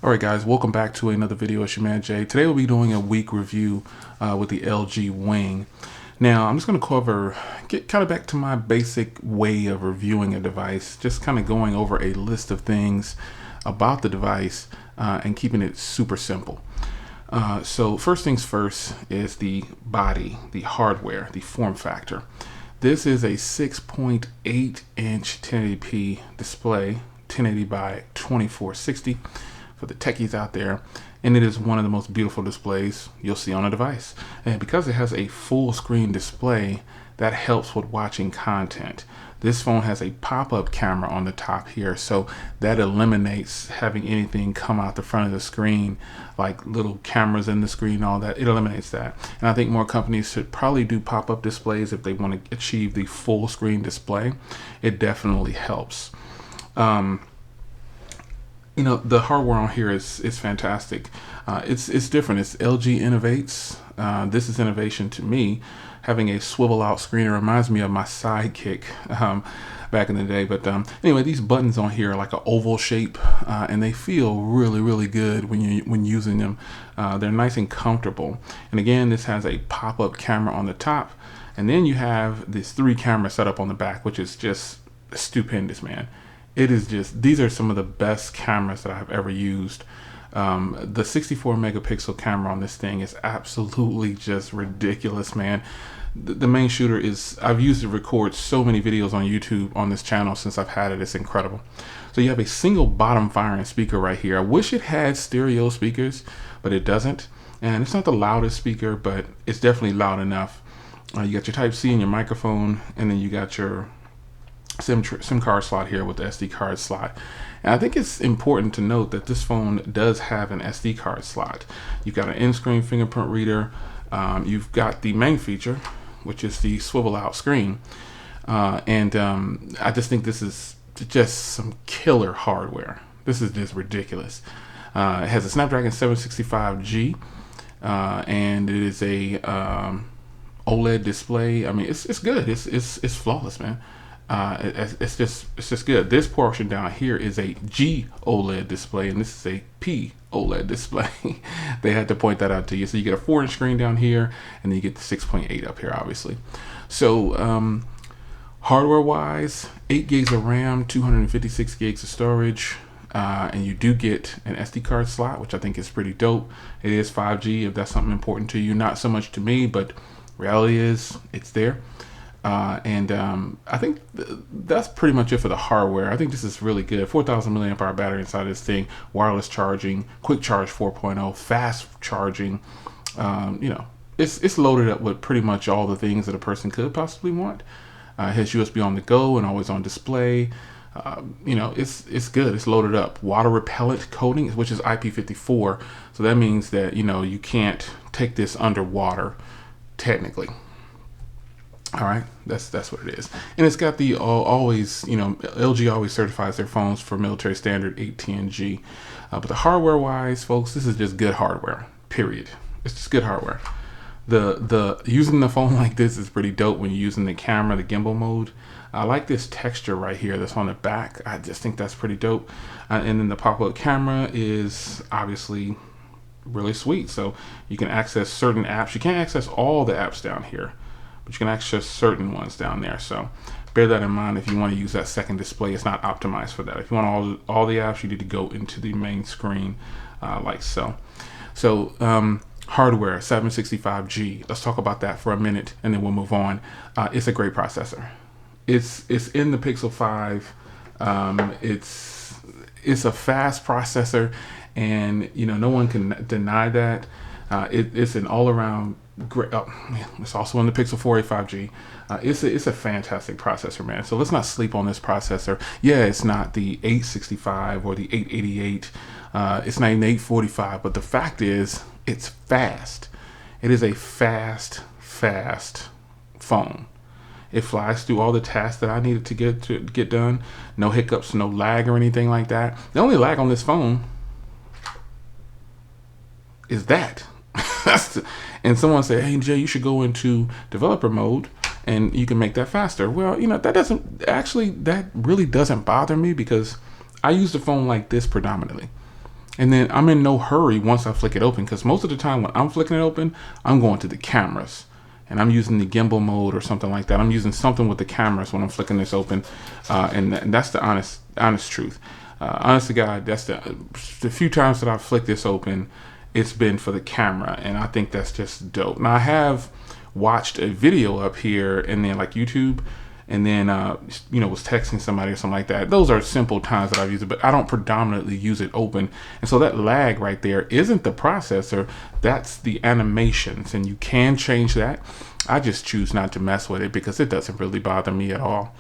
Alright guys, welcome back to another video. It's your man Jay. Today we'll be doing a week review with the LG Wing. Now I'm just going to get kind of back to my basic way of reviewing a device, just kind of going over a list of things about the device and keeping it super simple. So first things first is the body, the hardware, the form factor. This is a 6.8 inch 1080p display, 1080 by 2460 for the techies out there, and it is one of the most beautiful displays you'll see on a device. And because it has a full screen display, that helps with watching content. This phone has a pop-up camera on the top here, so that eliminates having anything come out the front of the screen, like little cameras in the screen, all that. It eliminates that. And I think more companies should probably do pop-up displays if they want to achieve the full screen display. It definitely helps. You know, the hardware on here is fantastic. It's different. It's LG Innovates. This is innovation to me. Having a swivel out screen, it reminds me of my Sidekick back in the day. But anyway, these buttons on here are like an oval shape, and they feel really good when using them. They're nice and comfortable. And again, this has a pop-up camera on the top, and then you have this 3 camera setup on the back, which is just stupendous, man. It is just, these are some of the best cameras that I've ever used. The 64 megapixel camera on this thing is absolutely just ridiculous, man. The main shooter is, I've used it to record so many videos on YouTube on this channel since I've had it. It's incredible. So you have a single bottom firing speaker right here. I wish it had stereo speakers, but it doesn't. And it's not the loudest speaker, but it's definitely loud enough. You got your Type-C and your microphone, and then you got your SIM card slot here with the SD card slot. And I think it's important to note that this phone does have an SD card slot. You've got an in-screen fingerprint reader. You've got the main feature, which is the swivel out screen. I just think this is just some killer hardware. This is just ridiculous. It has a Snapdragon 765G, and it is a OLED display. I mean, it's good. It's flawless, man. It's just good. This portion down here is a G OLED display, and this is a P OLED display. They had to point that out to you. So you get a 4-inch screen down here, and then you get the 6.8 up here, obviously. So hardware wise, 8 gigs of RAM, 256 gigs of storage, and you do get an SD card slot, which I think is pretty dope. It is 5G if that's something important to you. Not so much to me, but reality is it's there. I think that's pretty much it for the hardware. I think this is really good. 4,000 milliamp hour battery inside this thing, wireless charging, quick charge 4.0, fast charging. You know, it's loaded up with pretty much all the things that a person could possibly want. It has USB on the go and always on display. You know, it's good. It's loaded up. Water repellent coating, which is IP54. So that means that, you know, you can't take this underwater technically. All right, that's what it is. And it's got the always, you know, LG always certifies their phones for military standard 810G. But the hardware wise, folks, this is just good hardware, period. It's just good hardware. The using the phone like this is pretty dope when you're using the camera, the gimbal mode. I like this texture right here that's on the back. I just think that's pretty dope. And then the pop-up camera is obviously really sweet. So you can access certain apps. You can't access all the apps down here, but you can access certain ones down there. So bear that in mind if you want to use that second display. It's not optimized for that. If you want all the apps, you need to go into the main screen like so. So hardware, 765G. Let's talk about that for a minute, and then we'll move on. It's a great processor. It's in the Pixel 5. It's a fast processor, and you know no one can deny that. It's an all-around great. Oh, man, it's also in the Pixel 4a 5G. It's a fantastic processor, man. So let's not sleep on this processor. Yeah, it's not the 865 or the 888. It's not even 845, but the fact is, it's fast. It is a fast phone. It flies through all the tasks that I needed to get done. No hiccups, no lag or anything like that. The only lag on this phone is that. And someone said, hey Jay, you should go into developer mode and you can make that faster. Well, you know, that really doesn't bother me because I use the phone like this predominantly. And then I'm in no hurry once I flick it open, because most of the time when I'm flicking it open, I'm going to the cameras and I'm using the gimbal mode or something like that. I'm using something with the cameras when I'm flicking this open, and that's the honest truth. Honest to God, that's the few times that I've flicked this open, it's been for the camera, and I think that's just dope. Now I have watched a video up here and then like YouTube, and then was texting somebody or something like that. Those are simple times that I've used it, but I don't predominantly use it open. And so that lag right there isn't the processor, that's the animations, and you can change that. I just choose not to mess with it because it doesn't really bother me at all.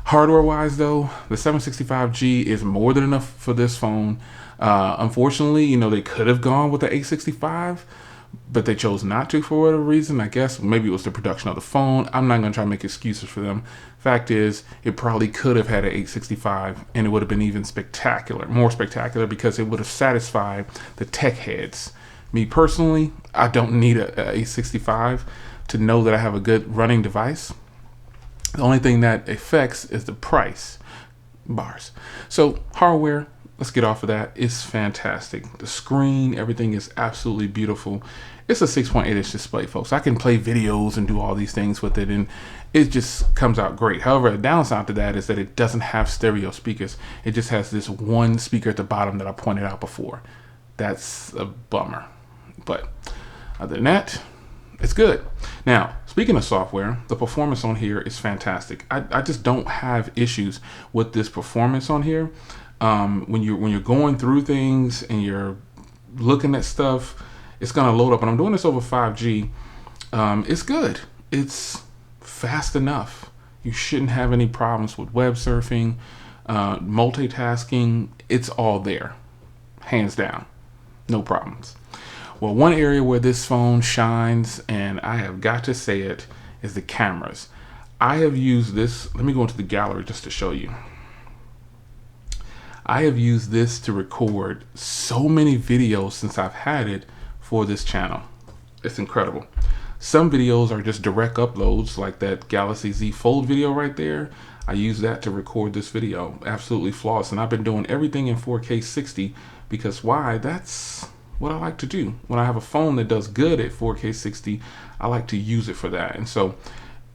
Hardware wise though, the 765G is more than enough for this phone. Unfortunately, they could have gone with the 865, but they chose not to for whatever reason. I guess maybe it was the production of the phone. I'm not going to try to make excuses for them. Fact is, it probably could have had an 865 and it would have been even more spectacular, because it would have satisfied the tech heads. Me personally, I don't need a 865 to know that I have a good running device. The only thing that affects is the price bars. So hardware, let's get off of that. It's fantastic. The screen, everything is absolutely beautiful. It's a 6.8-inch display, folks. I can play videos and do all these things with it, and it just comes out great. However, a downside to that is that it doesn't have stereo speakers. It just has this one speaker at the bottom that I pointed out before. That's a bummer. But other than that, it's good. Now, speaking of software, the performance on here is fantastic. I just don't have issues with this performance on here. When you're going through things and you're looking at stuff, it's gonna load up. And I'm doing this over 5G. It's good. It's fast enough. You shouldn't have any problems with web surfing, multitasking. It's all there, hands down, no problems. Well, one area where this phone shines, and I have got to say it, is the cameras. I have used this. Let me go into the gallery just to show you. I have used this to record so many videos since I've had it for this channel. It's incredible. Some videos are just direct uploads, like that Galaxy Z Fold video right there. I use that to record this video. Absolutely flawless. And I've been doing everything in 4K 60 because why? That's what I like to do. When I have a phone that does good at 4K 60, I like to use it for that. And so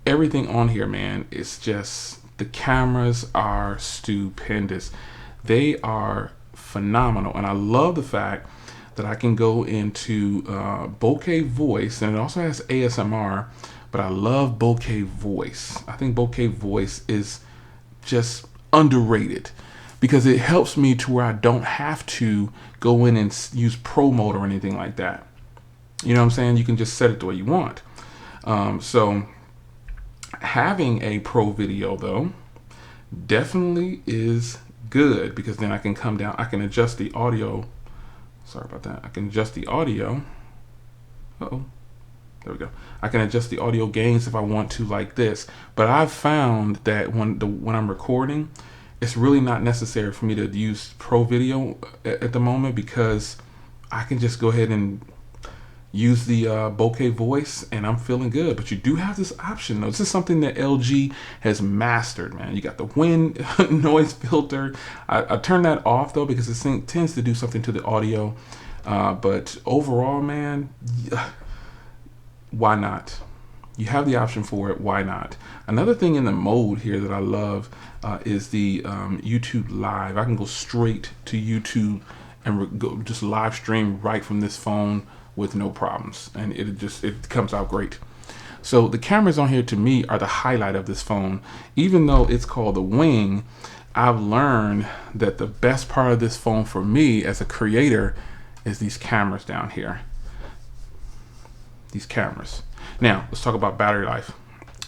everything on here, man, it's just, the cameras are stupendous. They are phenomenal. And I love the fact that I can go into bokeh voice, and it also has ASMR, but I love bokeh voice. I think bokeh voice is just underrated because it helps me to where I don't have to go in and use pro mode or anything like that. You know what I'm saying? You can just set it the way you want. So having a pro video though definitely is good, because then I can come down, I can adjust the audio. Sorry about that. I can adjust the audio. Uh-oh. There we go. I can adjust the audio gains if I want to, like this. But I've found that when I'm recording, it's really not necessary for me to use Pro Video at the moment, because I can just go ahead and use the bokeh voice and I'm feeling good. But you do have this option though. This is something that LG has mastered, man. You got the wind noise filter. I turn that off though because it tends to do something to the audio. But overall, man, why not? You have the option for it. Why not? Another thing in the mode here that I love is the YouTube Live. I can go straight to YouTube and go just live stream right from this phone with no problems, and it comes out great. So the cameras on here to me are the highlight of this phone. Even though it's called the Wing, I've learned that the best part of this phone for me as a creator is these cameras down here. These cameras. Now let's talk about battery life.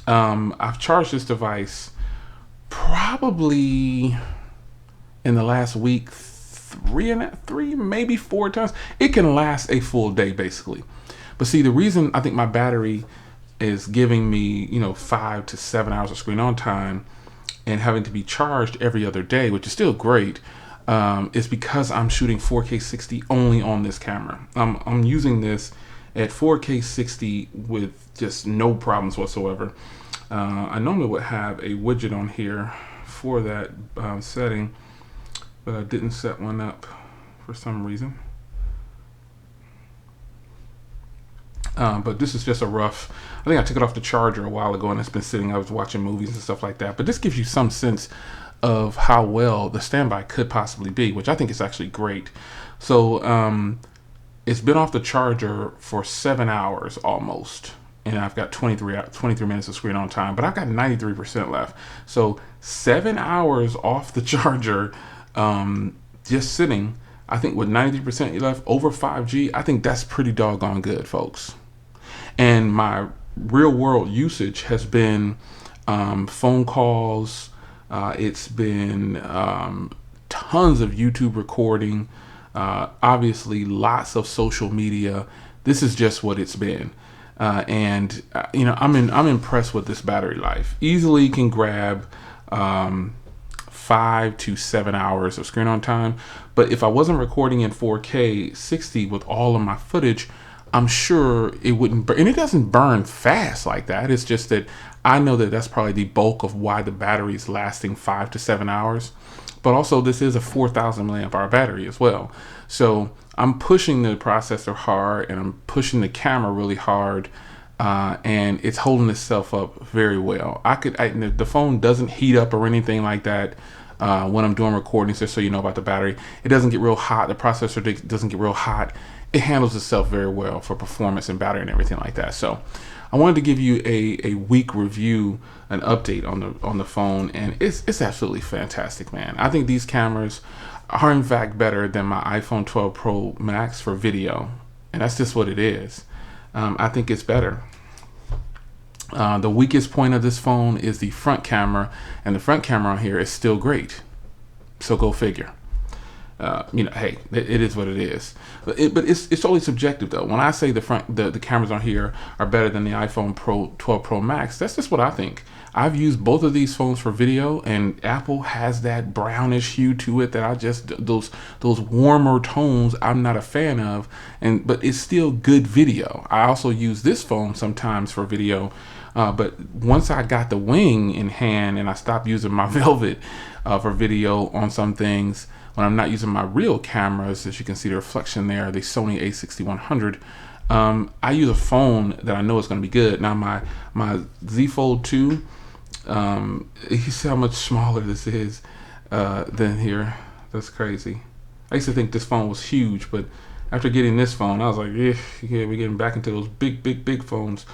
I've charged this device probably in the last week three, maybe 4 times. It can last a full day basically. But see, the reason I think my battery is giving me 5 to 7 hours of screen on time and having to be charged every other day, which is still great, is because I'm shooting 4K 60 only on this camera. I'm using this at 4K 60 with just no problems whatsoever. I normally would have a widget on here for that setting, but I didn't set one up for for some reason. But this is just a rough. I think I took it off the charger a while ago, and it's been sitting. I was watching movies and stuff like that. But this gives you some sense of how well the standby could possibly be, which I think is actually great. So it's been off the charger for 7 hours almost, and I've got 23 minutes of screen on time, but I've got 93% left. So 7 hours off the charger, just sitting. I think with 93% left, over 5G, I think that's pretty doggone good, folks. And my real world usage has been phone calls. It's been tons of YouTube recording. Obviously, lots of social media. This is just what it's been. And I'm impressed with this battery life. Easily can grab 5 to 7 hours of screen on time. But if I wasn't recording in 4K 60 with all of my footage, I'm sure it wouldn't burn. And it doesn't burn fast like that. It's just that I know that that's probably the bulk of why the battery is lasting 5 to 7 hours. But also, this is a 4,000 milliamp hour battery as well. So I'm pushing the processor hard, and I'm pushing the camera really hard, and it's holding itself up very well. The phone doesn't heat up or anything like that when I'm doing recordings, just so you know about the battery. It doesn't get real hot. The processor doesn't get real hot. It handles itself very well for performance and battery and everything like that. So I wanted to give you a week review, an update on the phone, and it's absolutely fantastic, man. I think these cameras are in fact better than my iPhone 12 Pro Max for video, and that's just what it is. I think it's better. The weakest point of this phone is the front camera, and the front camera on here is still great. So go figure. Hey, it is what it is. But it's totally subjective though. When I say the cameras on here are better than the iPhone 12 Pro Max, that's just what I think. I've used both of these phones for video, and Apple has that brownish hue to it that those warmer tones I'm not a fan of, but it's still good video. I also use this phone sometimes for video, but once I got the Wing in hand and I stopped using my Velvet for video on some things, when I'm not using my real cameras, as you can see the reflection there, the Sony a6100, I use a phone that I know is going to be good. Now my Z Fold 2, you see how much smaller this is than here. That's crazy. I used to think this phone was huge, but after getting this phone, I was like, yeah, we're getting back into those big phones.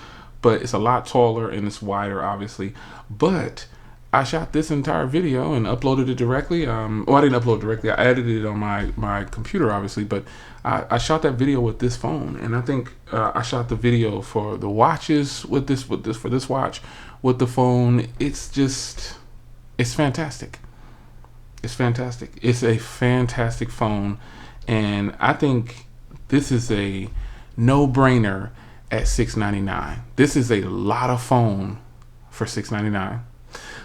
But it's a lot taller and it's wider, obviously. But I shot this entire video and uploaded it directly. I didn't upload it directly. I edited it on my computer, obviously, but I shot that video with this phone, and I think I shot the video for the watches for this watch with the phone. It's fantastic. It's fantastic. It's a fantastic phone, and I think this is a no-brainer at $699. This is a lot of phone for $699.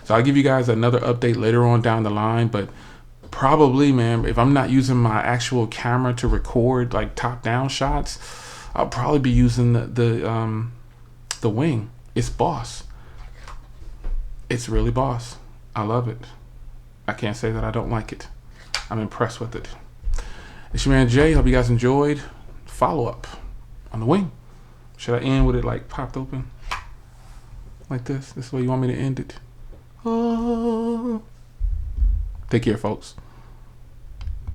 So I'll give you guys another update later on down the line, but probably, man, if I'm not using my actual camera to record like top-down shots, I'll probably be using the Wing. It's boss. It's really boss. I love it. I can't say that I don't like it. I'm impressed with it. It's your man Jay. Hope you guys enjoyed. Follow up on the Wing. Should I end with it like popped open? Like this? This is the way you want me to end it? Oh. Take care, folks.